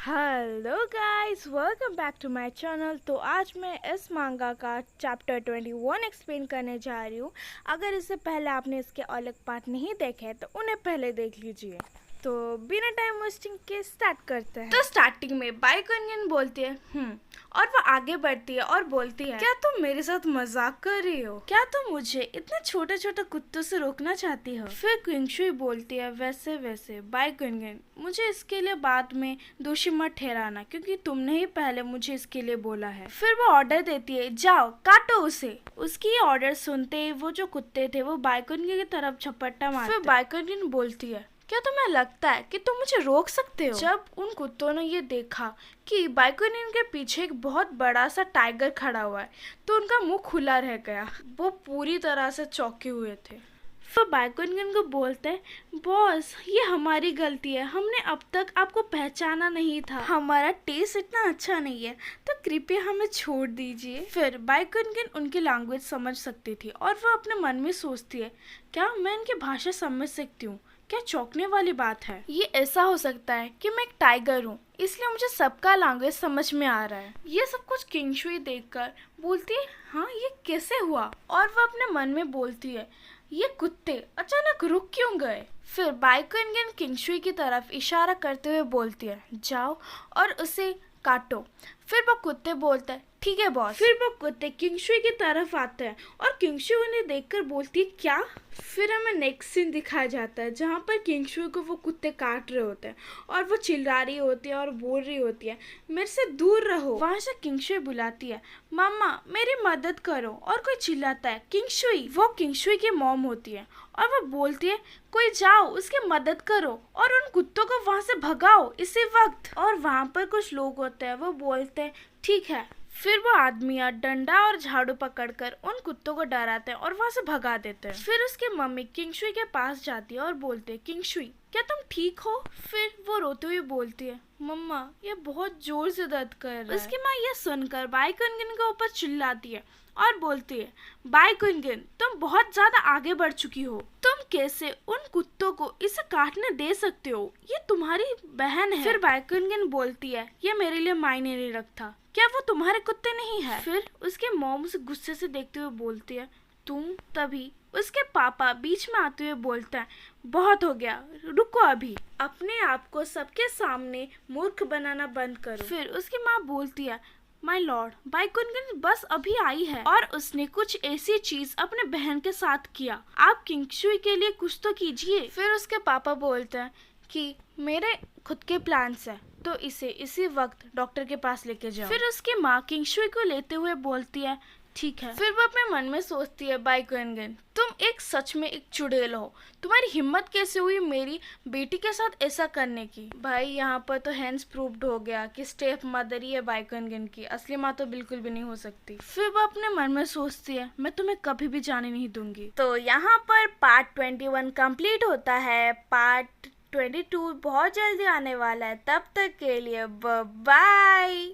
Hello guys, welcome back to my channel. तो आज मैं इस मांगा का चैप्टर 21 एक्सप्लेन करने जा रही हूँ। अगर इससे पहले आपने इसके अलग पार्ट नहीं देखे तो उन्हें पहले देख लीजिए। तो बिना टाइम वेस्टिंग के स्टार्ट करते हैं। तो स्टार्टिंग में बाइकोनियन बोलती है और वो आगे बढ़ती है और बोलती है, क्या तुम मेरे साथ मजाक कर रही हो? क्या तुम मुझे इतने छोटे छोटे कुत्तों से रोकना चाहती हो? फिर क्विंगशुई बोलती है, वैसे वैसे बाइकोनियन, मुझे इसके लिए बाद में दोषी मत ठहराना क्योंकि तुमने ही पहले मुझे इसके लिए बोला है। फिर वो ऑर्डर देती है, जाओ काटो उसे। उसकी ऑर्डर सुनते ही वो जो कुत्ते थे वो बाइकोनियन की तरफ झपट्टा मारते। फिर बाइकोनियन बोलती है, क्या तुम्हें लगता है कि तुम मुझे रोक सकते हो? जब उन कुत्तों ने ये देखा कि बाइकोनियन के पीछे एक बहुत बड़ा सा टाइगर खड़ा हुआ है तो उनका मुंह खुला रह गया। वो पूरी तरह से चौंके हुए थे। फिर बाइकोनियन को बोलते हैं, बॉस ये हमारी गलती है, हमने अब तक आपको पहचाना नहीं था, हमारा टेस्ट इतना अच्छा नहीं है तो कृपया हमें छोड़ दीजिए। फिर बाइकोनियन उनकी लैंग्वेज समझ सकती थी और वो अपने मन में सोचती है, क्या मैं इनकी भाषा समझ सकती हूँ? क्या चौंकने वाली बात है। ये ऐसा हो सकता है कि मैं एक टाइगर हूँ इसलिए मुझे सबका लैंग्वेज समझ में आ रहा है। ये सब कुछ क्विंगशुई देखकर बोलती है, हाँ ये कैसे हुआ? और वो अपने मन में बोलती है, ये कुत्ते अचानक रुक क्यों गए? फिर बाइकोनियन क्विंगशुई की तरफ इशारा करते हुए बोलती है, जाओ और उसे काटो। फिर वो कुत्ते बोलते हैं, ठीक है बॉस। फिर वो कुत्ते क्विंगशुई की तरफ आते हैं और क्विंगशुई उन्हें देखकर बोलती है, क्या? फिर हमें नेक्स्ट सीन दिखाया जाता है जहाँ पर क्विंगशुई को वो कुत्ते काट रहे होते हैं और वो चिल्ला रही होती है और बोल रही होती है, मेरे से दूर रहो। वहाँ से क्विंगशुई बुलाती है, मामा मेरी मदद करो। और कोई चिल्लाता है, क्विंगशुई। वो क्विंगशुई की मॉम होती है और वो बोलती है, कोई जाओ उसकी मदद करो और उन कुत्तों को वहाँ से भगाओ इसी वक्त। और वहाँ पर कुछ लोग होते हैं, वो बोलते हैं ठीक है। फिर वो आदमियाँ डंडा और झाड़ू पकड़कर उन कुत्तों को डराते हैं और वहाँ से भगा देते हैं। फिर उसकी मम्मी क्विंगशुई के पास जाती है और बोलते हैं, क्विंगशुई क्या तुम ठीक हो? फिर वो रोते हुए बोलती है, मम्मा ये बहुत जोर से दर्द कर रहा है। उसकी माँ ये सुनकर बाइकोनियन के ऊपर चिल्लाती है और बोलती है, बाइकोनियन तुम बहुत ज्यादा आगे बढ़ चुकी हो, तुम कैसे उन कुत्तों को इसे काटने दे सकते हो? ये तुम्हारी बहन है। फिर बाइकोनियन बोलती है, ये मेरे लिए मायने नहीं रखता, क्या वो तुम्हारे कुत्ते नहीं है? फिर उसके मॉम उसे गुस्से से देखते हुए बोलती है, तुम। तभी उसके पापा बीच में आते हुए बोलते हैं, बहुत हो गया, रुको अभी, अपने आप को सबके सामने मूर्ख बनाना बंद करो। फिर उसकी माँ बोलती है, माय लॉर्ड बाइकोनियन बस अभी आई है और उसने कुछ ऐसी चीज अपने बहन के साथ किया, आप क्विंगशुई के लिए कुछ तो कीजिए। फिर उसके पापा बोलते हैं कि मेरे खुद के प्लान्स है तो इसे इसी वक्त डॉक्टर के पास लेके जाओ। फिर उसकी माँ क्विंगशुई को लेते हुए बोलती है, ठीक है। फिर वो अपने मन में सोचती है, बाइकोनियन तुम एक सच में एक चुड़ैल हो, तुम्हारी हिम्मत कैसे हुई मेरी बेटी के साथ ऐसा करने की? भाई यहाँ पर तो हैंस प्रूव्ड हो गया कि स्टेप मदर ही है बाइकोनियन की, असली माँ तो बिल्कुल भी नहीं हो सकती। फिर वो अपने मन में सोचती है, मैं तुम्हें कभी भी जाने नहीं दूंगी। तो यहाँ पर पार्ट 21 कंप्लीट होता है। पार्ट 22 बहुत जल्दी आने वाला है, तब तक के लिए बाय।